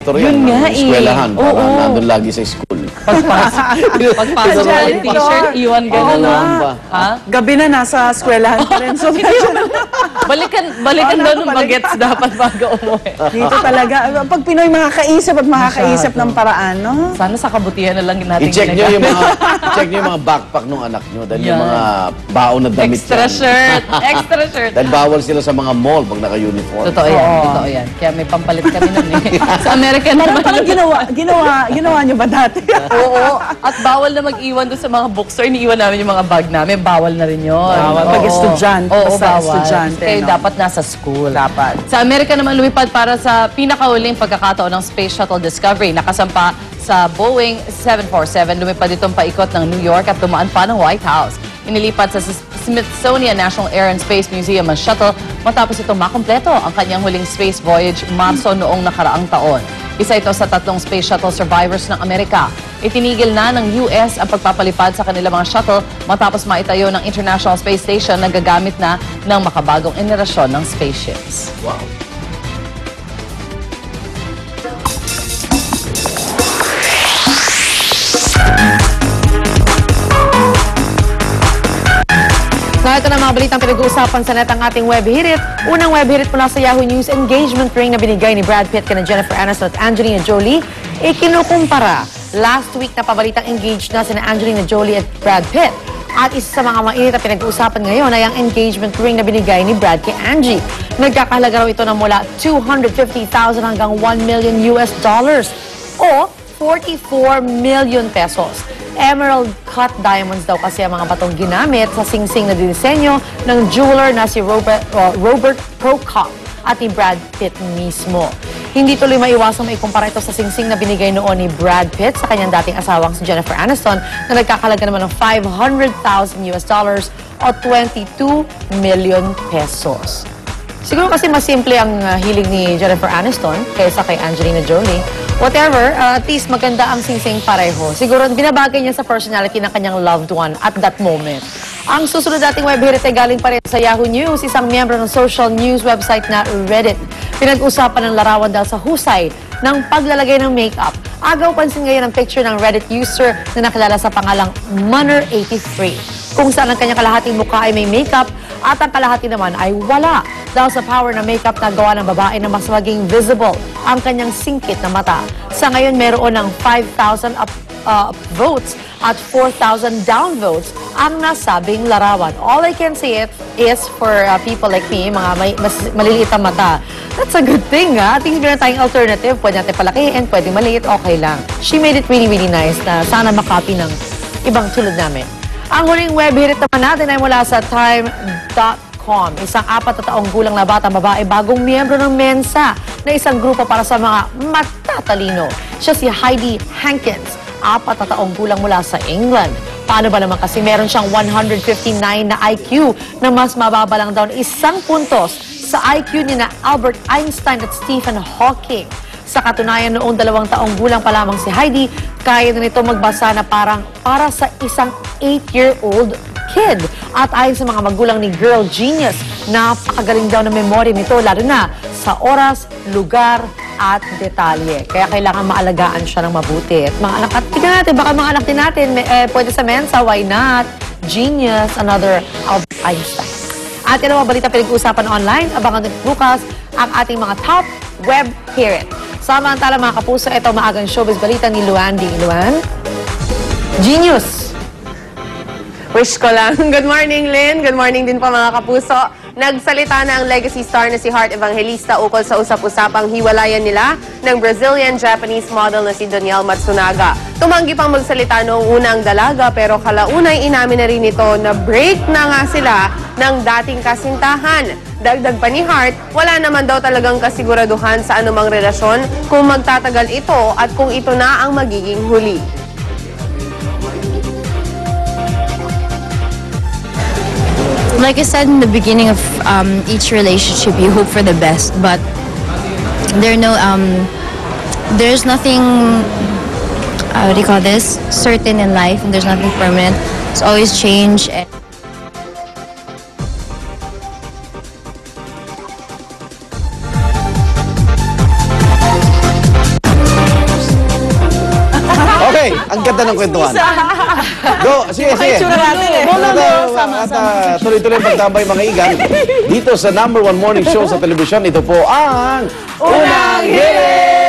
Yun nga eh. Eskwelahan, para nandun lagi sa school. Pagpasok sa t-shirt, iwan gano'n. Ha? Gabi na nasa eskwelahan pa rin. So, balikan daw ng bagets dapat bago umuwi. dito talaga. Pag Pinoy makakaisip at makakaisip ng paraan, no? Sana sa kabutihan na lang natin I-check nyo yung mga backpack ng anak nyo. Dahil yung mga baon na damit Extra shirt. Extra shirt. Dahil bawal sila sa mga mall pag naka-uniform. Totoo yan. Totoo yan. Kaya may pampalit kami nun eh. Sa American naman. Parang ginawa nyo ba dati? Oo. At bawal na mag-iwan doon sa mga bookstore. Iniiwan namin yung mga bag namin. Bawal na rin yun. Bawal. Pag estudyante. Oo, basta bawal. estudyante, Kaya no? dapat nasa school. Dapat. Sa Amerika naman lumipad para sa pinakahuling pagkakataon ng Space Shuttle Discovery. Nakasampa sa Boeing 747. Lumipad itong paikot ng New York at dumaan pa ng White House. Inilipat sa Smithsonian National Air and Space Museum ang shuttle matapos itong makumpleto ang kanyang huling space voyage Marso noong nakaraang taon. Isa ito sa 3 space shuttle survivors ng Amerika. Itinigil na ng US ang pagpapalipad sa kanilang mga shuttle matapos maitayo ng International Space Station na gagamit na ng makabagong henerasyon ng spaceships. Wow. So ito na mga balitang pinag-uusapan sa net ang ating web hirit. Unang web hirit mula sa Yahoo News, engagement ring na binigay ni Brad Pitt kina Jennifer Aniston at Angelina Jolie, ikinukumpara. Last week na pabalitang engaged na sina Angelina Jolie at Brad Pitt. At isa sa mga mainit na pinag-uusapan ngayon ay ang engagement ring na binigay ni Brad kay Angie. Nagkakahalaga raw ito ng mula $250,000 hanggang $1 million o 44 million pesos. Emerald cut diamonds daw kasi ang mga batong ginamit sa singsing na dinisenyo ng jeweler na si Robert Prokop at ni Brad Pitt mismo. Hindi tuloy maiwasang maikumpara ito sa singsing na binigay noon ni Brad Pitt sa kanyang dating asawang si Jennifer Aniston na nagkakalaga naman ng $500,000 o 22 million pesos. Siguro kasi mas simple ang hilig ni Jennifer Aniston kaysa kay Angelina Jolie. Whatever, at least maganda ang singsing pareho. Siguro binabagay niya sa personality ng kanyang loved one at that moment. Ang susunod nating web hirit ay galing pa rin sa Yahoo News, isang miyembro ng social news website na Reddit. Pinag-usapan ng larawan dahil sa husay ng paglalagay ng makeup. Agaw pansin ngayon ang picture ng Reddit user na nakilala sa pangalang Munner83. Kung saan ang kanyang kalahating mukha ay may makeup at ang kalahati naman ay wala. Dahil sa power ng makeup na gawa ng babae na mas maging visible ang kanyang singkit na mata. Sa ngayon, meron ng 5,000 votes at 4,000 downvotes ang nasabing larawan. All I can say is for people like me, mga mas maliliit ang mata. That's a good thing, ha? At least meron tayong alternative. Pwede natin palakihin, pwede maliit, okay lang. She made it really, really nice na sana makopy ng ibang tulad namin. Ang huling web hirit naman natin ay mula sa time.com. Isang 4 na taong gulang na batang babae, bagong miyembro ng Mensa na isang grupo para sa mga matatalino. Siya si Heidi Hankins, 4 na taong gulang mula sa England. Paano ba naman kasi meron siyang 159 na IQ na mas mababa lang daw 1 puntos sa IQ ni na Albert Einstein at Stephen Hawking. Sa katunayan, noong 2 taong gulang pa lamang si Heidi, kaya na nito magbasa na parang para sa isang 8-year-old kid. At ayon sa mga magulang ni Girl Genius, napakagaling daw na memory nito, lalo na sa oras, lugar, at detalye. Kaya kailangan maalagaan siya ng mabuti. At mga anak, at tignan natin, baka mga anak din natin, pwede sa Mensa, why not? Genius, another Albert Einstein. At yan ang mga balita pinag-uusapan online. Abangan din bukas ang ating mga top web hirit. Samantala mga kapuso, ito maagang showbiz balita ni Luan D. Luan? Genius! Wish ko lang. Good morning, Lynn. Good morning din po mga kapuso. Nagsalita na ang legacy star na si Heart Evangelista ukol sa usap-usapang hiwalayan nila ng Brazilian-Japanese model na si Danielle Matsunaga. Tumanggi pang magsalita noong unang dalaga pero kalaunay inamin na rin ito na break na nga sila ng dating kasintahan. Dagdag pa ni Heart, wala naman daw talagang kasiguraduhan sa anumang relasyon kung magtatagal ito at kung ito na ang magiging huli. Like I said in the beginning of each relationship, you hope for the best, but there's nothing, what do you call this, certain in life, and there's nothing permanent. It's always change. Okay, ang ganda ng kwentuhan. Go, sige, sige. At tuloy-tuloy ang pagtambay mga igan. Dito sa #1 morning show sa telebisyon, ito po ang Unang Hirit!